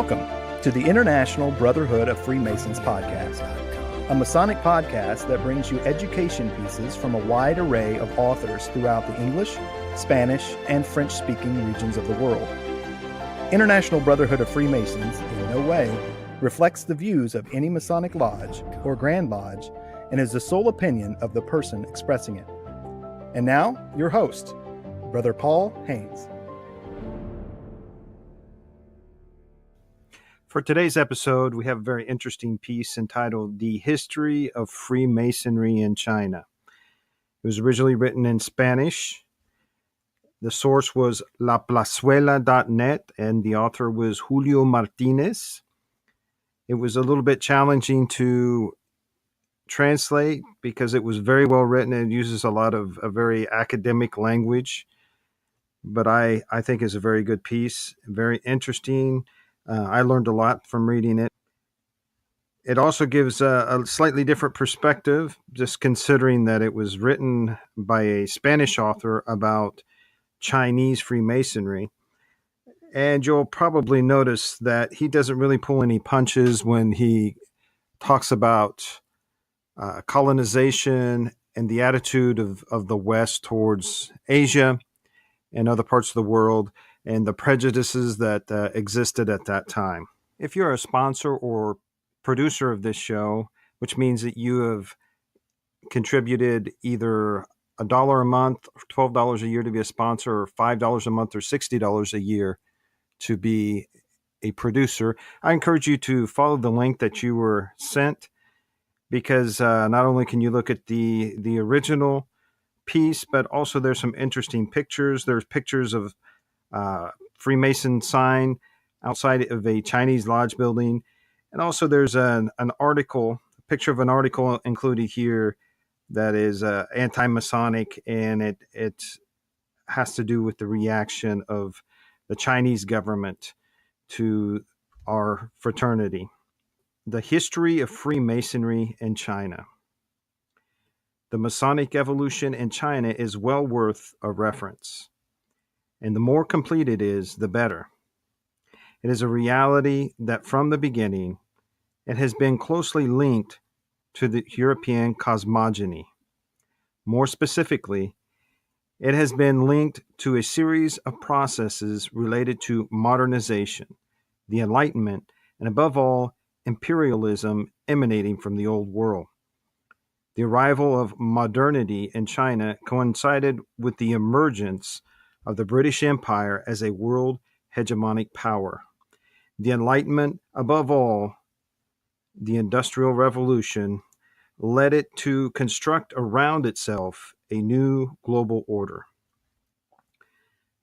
Welcome to the International Brotherhood of Freemasons podcast, a Masonic podcast that brings you education pieces from a wide array of authors throughout the English, Spanish, and French-speaking regions of the world. International Brotherhood of Freemasons in no way reflects the views of any Masonic Lodge or Grand Lodge and is the sole opinion of the person expressing it. And now, your host, Brother Paul Haynes. For today's episode, we have a very interesting piece entitled The History of Freemasonry in China. It was originally written in Spanish. The source was laplazuela.net, and the author was Julio Martinez. It was a little bit challenging to translate because it was very well written and uses a lot of a very academic language. But I think it's a very good piece, very interesting. I learned a lot from reading it. It also gives a slightly different perspective, just considering that it was written by a Spanish author about Chinese Freemasonry. And you'll probably notice that he doesn't really pull any punches when he talks about colonization and the attitude of the West towards Asia and other parts of the world, and the prejudices that existed at that time. If you're a sponsor or producer of this show, which means that you have contributed either $1 a month, or $12 a year to be a sponsor, or $5 a month, or $60 a year to be a producer, I encourage you to follow the link that you were sent, because not only can you look at the original piece, but also there's some interesting pictures. There's pictures of Freemason sign outside of a Chinese lodge building. And also there's an article, a picture of an article included here that is anti-Masonic, and it has to do with the reaction of the Chinese government to our fraternity. The history of Freemasonry in China. The Masonic evolution in China is well worth a reference. And the more complete it is, the better. It is a reality that from the beginning, it has been closely linked to the European cosmogony. More specifically, it has been linked to a series of processes related to modernization, the Enlightenment, and above all, imperialism emanating from the Old World. The arrival of modernity in China coincided with the emergence of the British Empire as a world hegemonic power. The Enlightenment, above all, the Industrial Revolution, led it to construct around itself a new global order.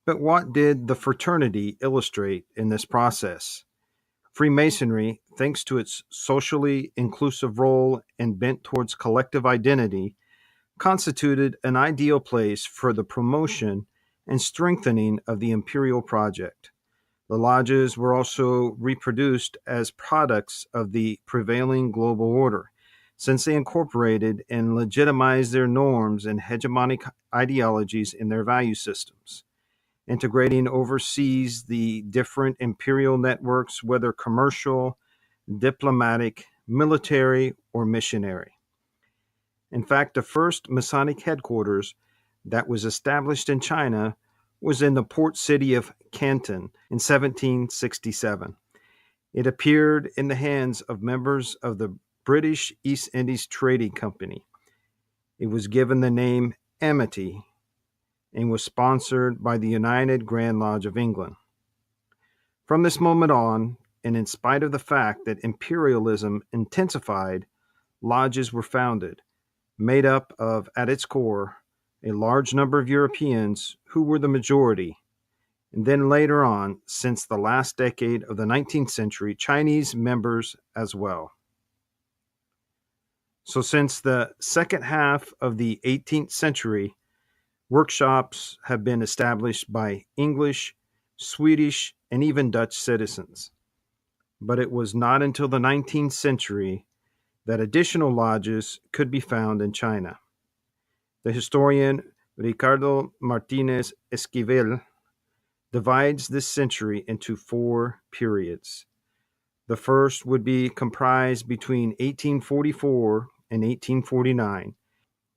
But what did the fraternity illustrate in this process? Freemasonry, thanks to its socially inclusive role and bent towards collective identity, constituted an ideal place for the promotion and strengthening of the Imperial project. The lodges were also reproduced as products of the prevailing global order, since they incorporated and legitimized their norms and hegemonic ideologies in their value systems, integrating overseas the different imperial networks, whether commercial, diplomatic, military, or missionary. In fact, the first Masonic headquarters that was established in China was in the port city of Canton in 1767. It appeared in the hands of members of the British East Indies Trading Company. It was given the name Amity and was sponsored by the United Grand Lodge of England. From this moment on, and in spite of the fact that imperialism intensified, lodges were founded, made up of, at its core, a large number of Europeans who were the majority, and then later on, since the last decade of the 19th century, Chinese members as well. So since the second half of the 18th century, workshops have been established by English, Swedish, and even Dutch citizens. But it was not until the 19th century that additional lodges could be found in China. The historian Ricardo Martinez Esquivel divides this century into 4 periods. The first would be comprised between 1844 and 1849,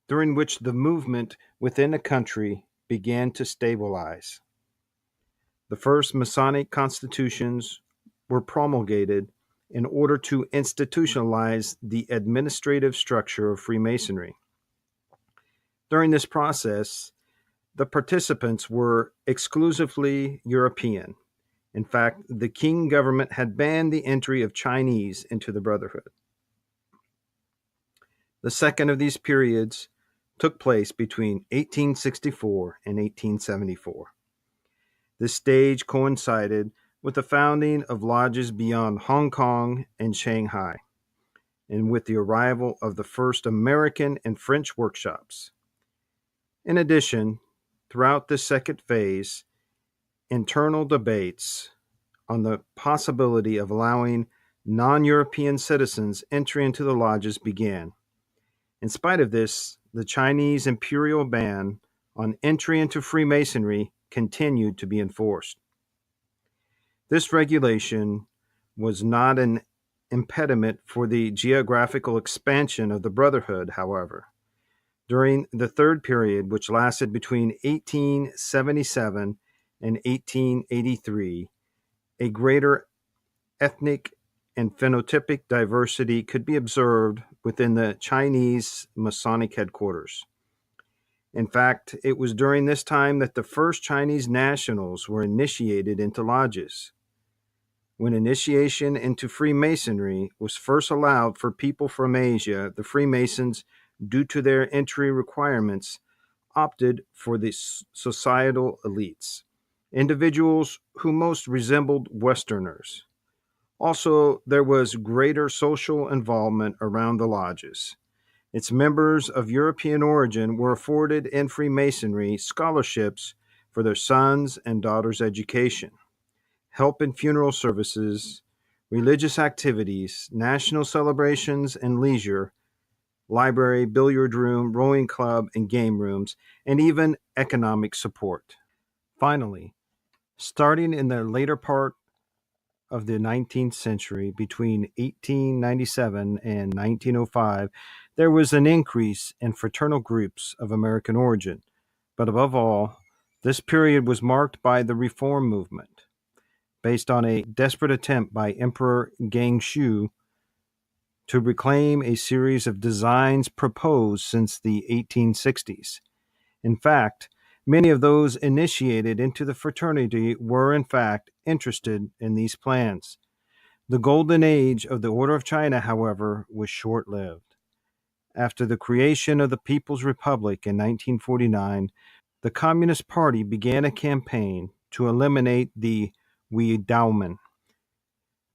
during which the movement within the country began to stabilize. The first Masonic constitutions were promulgated in order to institutionalize the administrative structure of Freemasonry. During this process, the participants were exclusively European. In fact, the Qing government had banned the entry of Chinese into the Brotherhood. The second of these periods took place between 1864 and 1874. This stage coincided with the founding of lodges beyond Hong Kong and Shanghai, and with the arrival of the first American and French workshops. In addition, throughout this second phase, internal debates on the possibility of allowing non-European citizens entry into the lodges began. In spite of this, the Chinese Imperial ban on entry into Freemasonry continued to be enforced. This regulation was not an impediment for the geographical expansion of the Brotherhood, however. During the third period, which lasted between 1877 and 1883, a greater ethnic and phenotypic diversity could be observed within the Chinese Masonic headquarters. In fact, it was during this time that the first Chinese nationals were initiated into lodges. When initiation into Freemasonry was first allowed for people from Asia, the Freemasons, due to their entry requirements, opted for the societal elites, individuals who most resembled Westerners. Also, there was greater social involvement around the lodges. Its members of European origin were afforded in Freemasonry scholarships for their sons' and daughters' education, help in funeral services, religious activities, national celebrations and leisure, library, billiard room, rowing club, and game rooms, and even economic support. Finally, starting in the later part of the 19th century, between 1897 and 1905, there was an increase in fraternal groups of American origin. But above all, this period was marked by the Reform movement, based on a desperate attempt by Emperor Gangshu to reclaim a series of designs proposed since the 1860s. In fact, many of those initiated into the fraternity were, in fact, interested in these plans. The golden age of the Order of China, however, was short-lived. After the creation of the People's Republic in 1949, the Communist Party began a campaign to eliminate the Wiedaumen.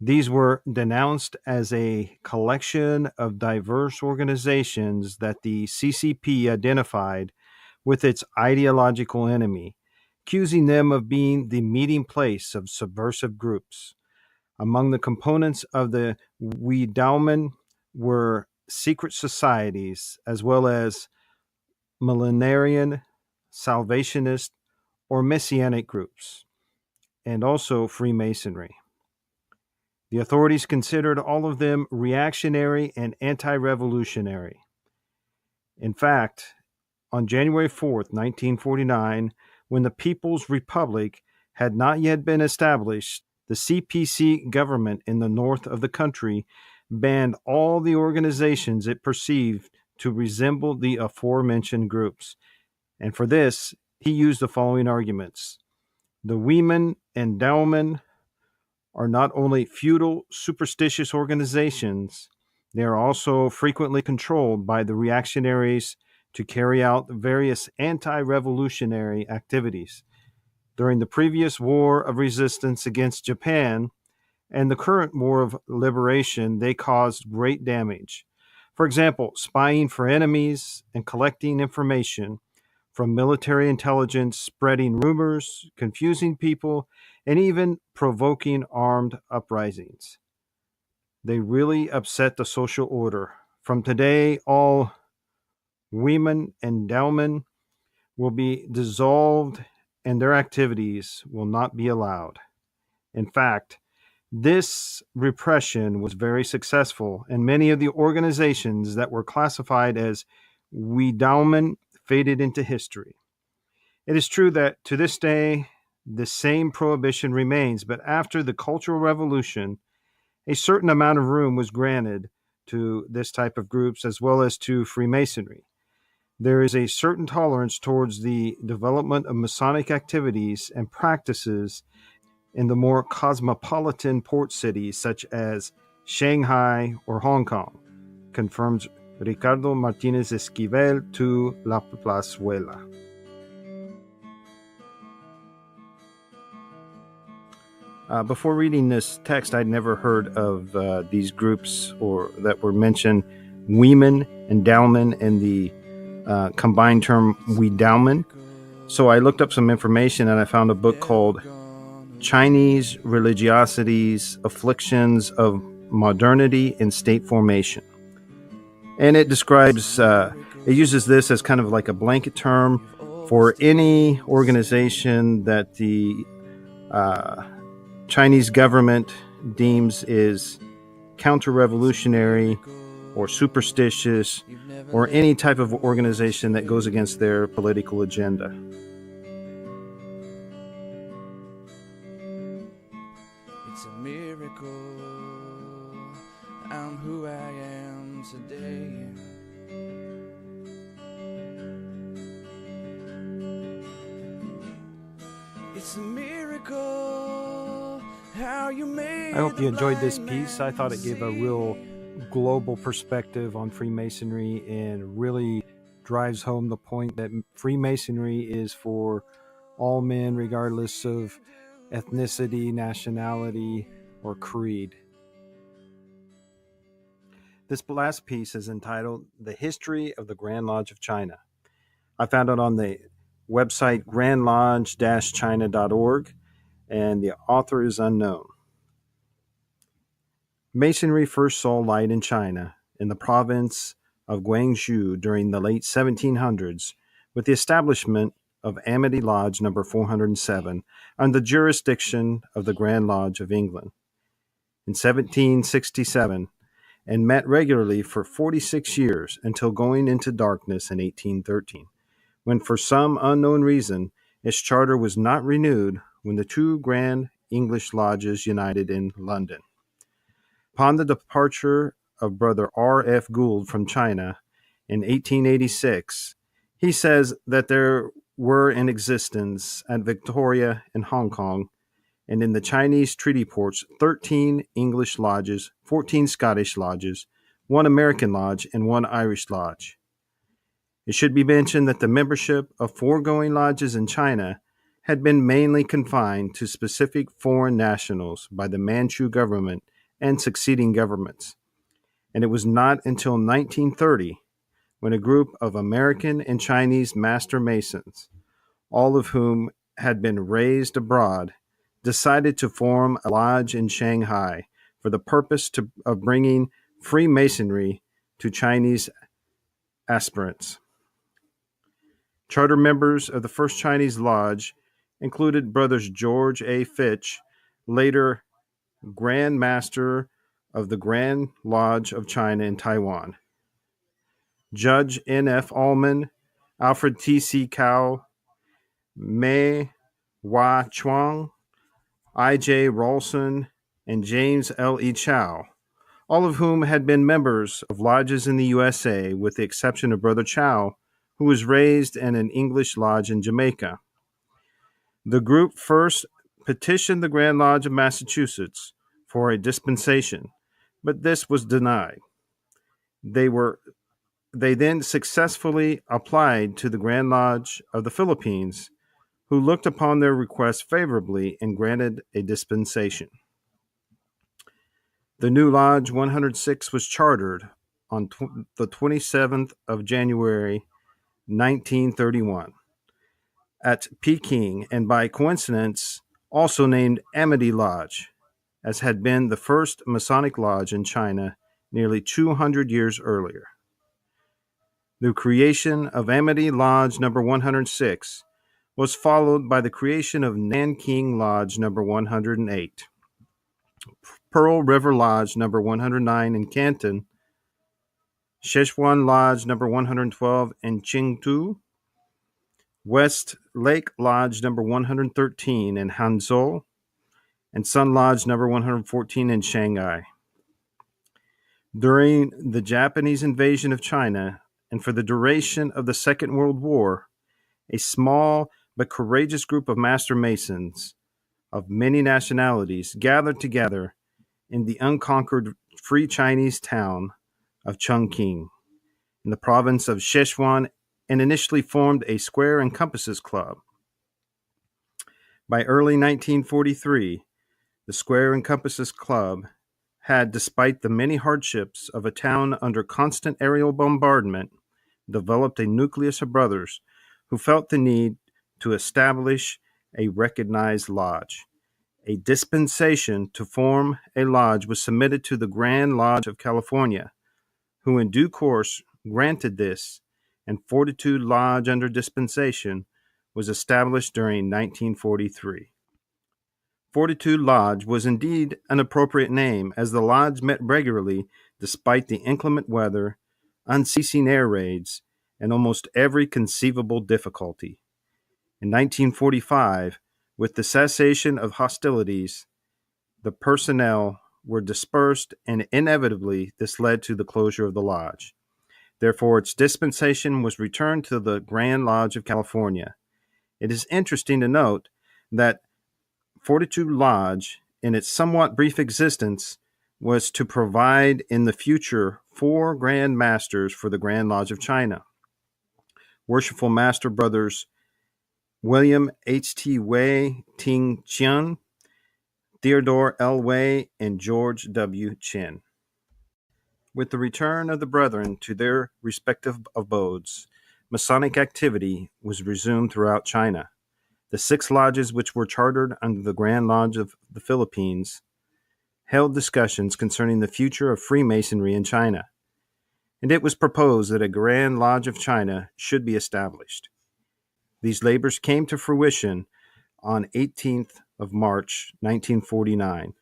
These were denounced as a collection of diverse organizations that the CCP identified with its ideological enemy, accusing them of being the meeting place of subversive groups. Among the components of the Wiedaumen were secret societies, as well as millenarian, salvationist, or messianic groups, and also Freemasonry. The authorities considered all of them reactionary and anti-revolutionary. In fact, on January 4th, 1949, when the People's Republic had not yet been established, the CPC government in the north of the country banned all the organizations it perceived to resemble the aforementioned groups. And for this, he used the following arguments. The Weemen and Daumen are not only feudal, superstitious organizations, they are also frequently controlled by the reactionaries to carry out various anti-revolutionary activities. During the previous war of resistance against Japan and the current war of liberation, they caused great damage. For example, spying for enemies and collecting information from military intelligence, spreading rumors, confusing people, and even provoking armed uprisings. They really upset the social order. From today, all women and Daumen will be dissolved and their activities will not be allowed. In fact, This repression was very successful, and many of the organizations that were classified as Wiedaumen faded into history. It is true that to this day, the same prohibition remains, but after the Cultural Revolution, a certain amount of room was granted to this type of groups as well as to Freemasonry. There is a certain tolerance towards the development of Masonic activities and practices in the more cosmopolitan port cities such as Shanghai or Hong Kong, confirms Ricardo Martinez Esquivel to La Plazuela. Before reading this text, I'd never heard of these groups or that were mentioned, Weeman and Dowman, and the combined term Wiedaumen. So I looked up some information and I found a book called Chinese Religiosities, Afflictions of Modernity and State Formation. And it describes, it uses this as kind of like a blanket term for any organization that the Chinese government deems is counter-revolutionary or superstitious, or any type of organization that goes against their political agenda. It's a miracle I'm who I am today. It's a miracle how you made. I hope you enjoyed this piece. I thought it gave a real global perspective on Freemasonry and really drives home the point that Freemasonry is for all men, regardless of ethnicity, nationality, or creed. This last piece is entitled The History of the Grand Lodge of China. I found it on the website grandlodge-china.org, and the author is unknown. Masonry first saw light in China, in the province of Guangzhou during the late 1700s, with the establishment of Amity Lodge number 407 under the jurisdiction of the Grand Lodge of England. In 1767, and met regularly for 46 years until going into darkness in 1813, when for some unknown reason its charter was not renewed when the two Grand English Lodges united in London. Upon the departure of Brother R.F. Gould from China in 1886, he says that there were in existence at Victoria and Hong Kong and in the Chinese treaty ports 13 English lodges, 14 Scottish lodges, 1 American lodge, and 1 Irish lodge. It should be mentioned that the membership of foregoing lodges in China had been mainly confined to specific foreign nationals by the Manchu government and succeeding governments. And it was not until 1930 when a group of American and Chinese master masons, all of whom had been raised abroad, decided to form a lodge in Shanghai for the purpose of bringing Freemasonry to Chinese aspirants. Charter members of the first Chinese lodge included brothers George A. Fitch, later Grand Master of the Grand Lodge of China in Taiwan, Judge N.F. Allman, Alfred T.C. Cao, Mei Hua Chuang, I.J. Rawlson, and James L.E. Chow, all of whom had been members of lodges in the USA, with the exception of Brother Chow, who was raised in an English lodge in Jamaica. The group first petitioned the Grand Lodge of Massachusetts for a dispensation, but this was denied. They then successfully applied to the Grand Lodge of the Philippines, who looked upon their request favorably and granted a dispensation. The new Lodge 106 was chartered on the 27th of January, 1931, at Peking, and by coincidence also named Amity Lodge, as had been the first Masonic lodge in China nearly 200 years earlier. The creation of Amity Lodge number 106 was followed by the creation of Nanking Lodge number 108. Pearl River Lodge number 109 in Canton, Szechuan Lodge number 112 in Qingtu, West Lake Lodge number 113 in Hangzhou, and Sun Lodge number 114 in Shanghai. During the Japanese invasion of China and for the duration of the Second World War, a small but courageous group of Master Masons of many nationalities gathered together in the unconquered Free Chinese town of Chongqing in the province of Sichuan and initially formed a Square and Compasses Club. By early 1943, the Square and Compasses Club had, despite the many hardships of a town under constant aerial bombardment, developed a nucleus of brothers who felt the need to establish a recognized lodge. A dispensation to form a lodge was submitted to the Grand Lodge of California, who in due course granted this, and Fortitude Lodge under dispensation was established during 1943. Fortitude Lodge was indeed an appropriate name, as the lodge met regularly despite the inclement weather, unceasing air raids, and almost every conceivable difficulty. In 1945, with the cessation of hostilities, the personnel were dispersed, and inevitably this led to the closure of the lodge. Therefore, its dispensation was returned to the Grand Lodge of California. It is interesting to note that Fortitude Lodge, in its somewhat brief existence, was to provide in the future 4 Grand Masters for the Grand Lodge of China. Worshipful Master Brothers William H.T. Wei Ting Qian, Theodore L. Wei, and George W. Chin. With the return of the brethren to their respective abodes, Masonic activity was resumed throughout China. The 6 lodges which were chartered under the Grand Lodge of the Philippines held discussions concerning the future of Freemasonry in China, and it was proposed that a Grand Lodge of China should be established. These labors came to fruition on 18th of March 1949,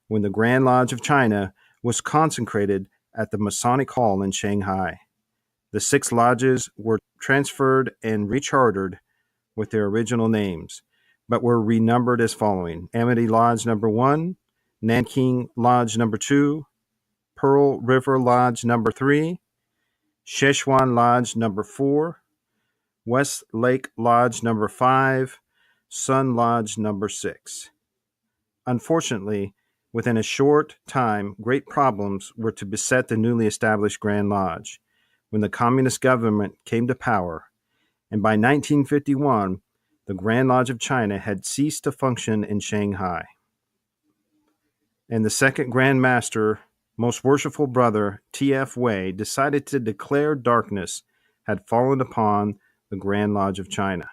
when the Grand Lodge of China was consecrated at the Masonic Hall in Shanghai. The 6 lodges were transferred and rechartered with their original names, but were renumbered as following: Amity Lodge number 1, Nanking Lodge number 2, Pearl River Lodge number 3, Szechuan Lodge number 4, West Lake Lodge number 5, Sun Lodge number 6. Unfortunately, within a short time, great problems were to beset the newly established Grand Lodge when the communist government came to power, and by 1951, the Grand Lodge of China had ceased to function in Shanghai. And the second Grand Master, Most Worshipful Brother T.F. Wei, decided to declare darkness had fallen upon the Grand Lodge of China.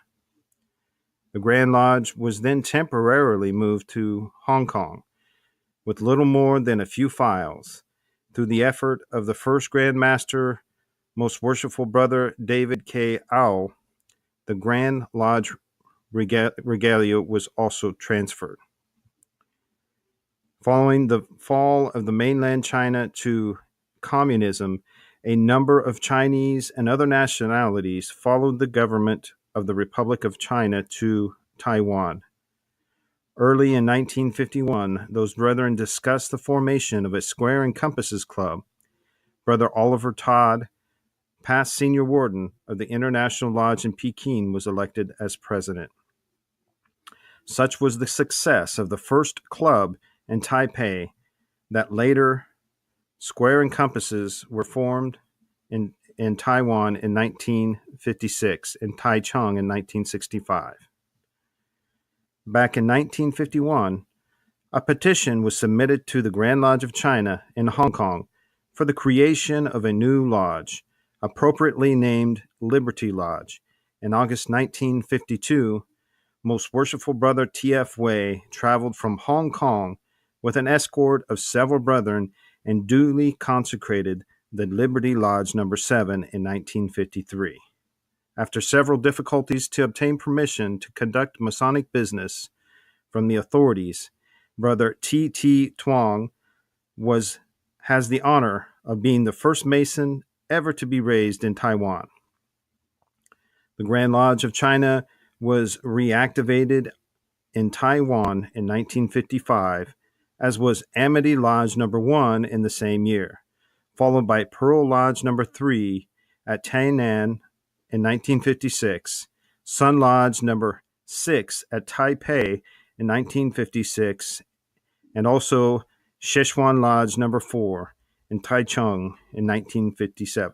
The Grand Lodge was then temporarily moved to Hong Kong, with little more than a few files, through the effort of the first Grand Master, Most Worshipful Brother David K. Owl. The Grand Lodge regalia was also transferred. Following the fall of the mainland China to communism, a number of Chinese and other nationalities followed the government of the Republic of China to Taiwan. Early in 1951, those brethren discussed the formation of a Square and Compasses Club. Brother Oliver Todd, past senior warden of the International Lodge in Peking, was elected as president. Such was the success of the first club in Taipei that later Square and Compasses were formed in Taiwan in 1956 and Taichung in 1965. Back in 1951, a petition was submitted to the Grand Lodge of China in Hong Kong for the creation of a new lodge, appropriately named Liberty Lodge. In August 1952, Most Worshipful Brother T.F. Wei traveled from Hong Kong with an escort of several brethren and duly consecrated the Liberty Lodge number 7 in 1953. After several difficulties to obtain permission to conduct Masonic business from the authorities, Brother T.T. Tuong has the honor of being the first Mason ever to be raised in Taiwan. The Grand Lodge of China was reactivated in Taiwan in 1955, as was Amity Lodge No. 1 in the same year, followed by Pearl Lodge No. 3 at Tainan in 1956, Sun Lodge No. 6 at Taipei in 1956, and also Szechuan Lodge No. 4 in Taichung in 1957.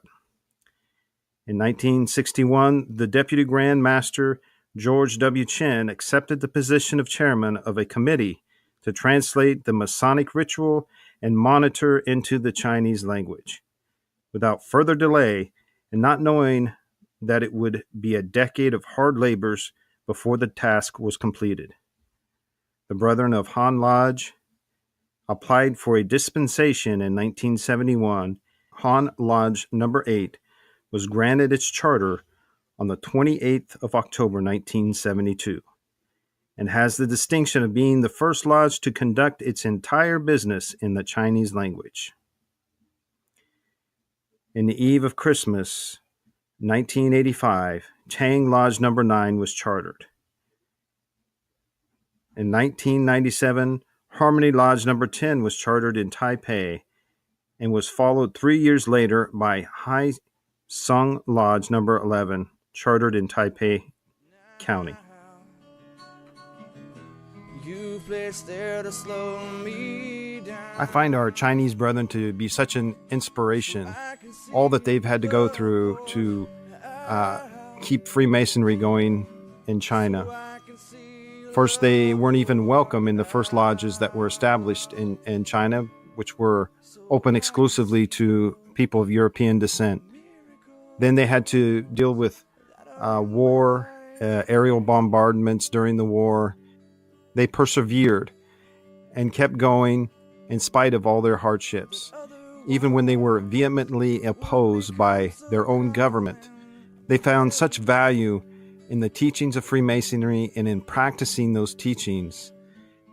In 1961, the Deputy Grand Master George W. Chen accepted the position of chairman of a committee to translate the Masonic ritual and monitor into the Chinese language. Without further delay, and not knowing that it would be a decade of hard labors before the task was completed, the Brethren of Han Lodge applied for a dispensation in 1971. Han Lodge No. 8 was granted its charter on the 28th of October 1972, and has the distinction of being the first lodge to conduct its entire business in the Chinese language. In the eve of Christmas, 1985, Tang Lodge No. 9 was chartered. In 1997, Harmony Lodge No. 10 was chartered in Taipei, and was followed 3 years later by Hai Sung Lodge No. 11, chartered in Taipei County. You placed there to slow me down. I find our Chinese brethren to be such an inspiration. All that they've had to go through to keep Freemasonry going in China. First, they weren't even welcome in the first lodges that were established in China, which were open exclusively to people of European descent. Then they had to deal with war, aerial bombardments during the war. They persevered and kept going in spite of all their hardships. Even when they were vehemently opposed by their own government, they found such value in the teachings of Freemasonry and in practicing those teachings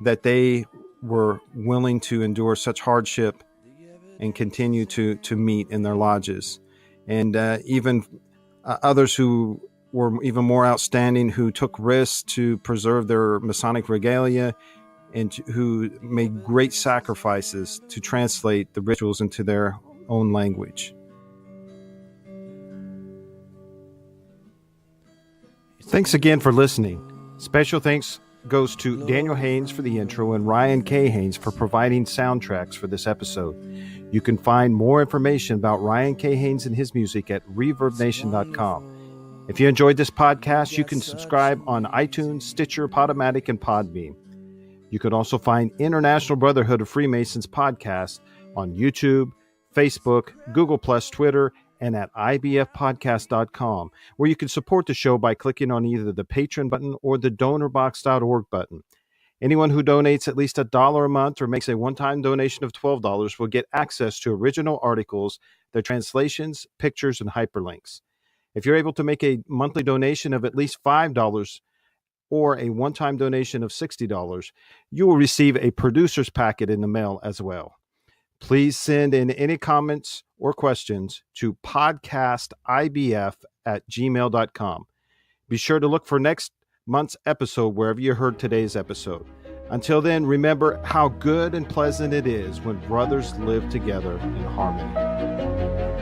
that they were willing to endure such hardship and continue to meet in their lodges. And even others who were even more outstanding, who took risks to preserve their Masonic regalia and who made great sacrifices to translate the rituals into their own language. Thanks again for listening. Special thanks goes to Daniel Haynes for the intro and Ryan K. Haynes for providing soundtracks for this episode. You can find more information about Ryan K. Haynes and his music at ReverbNation.com. If you enjoyed this podcast, you can subscribe on iTunes, Stitcher, Podomatic, and Podbean. You can also find International Brotherhood of Freemasons podcast on YouTube, Facebook, Google+, Twitter, and at ibfpodcast.com, where you can support the show by clicking on either the Patreon button or the donorbox.org button. Anyone who donates at least $1 a month or makes a one-time donation of $12 will get access to original articles, their translations, pictures, and hyperlinks. If you're able to make a monthly donation of at least $5 or a one-time donation of $60, you will receive a producer's packet in the mail as well. Please send in any comments or questions to podcastibf@gmail.com. Be sure to look for next month's episode wherever you heard today's episode. Until then, remember how good and pleasant it is when brothers live together in harmony.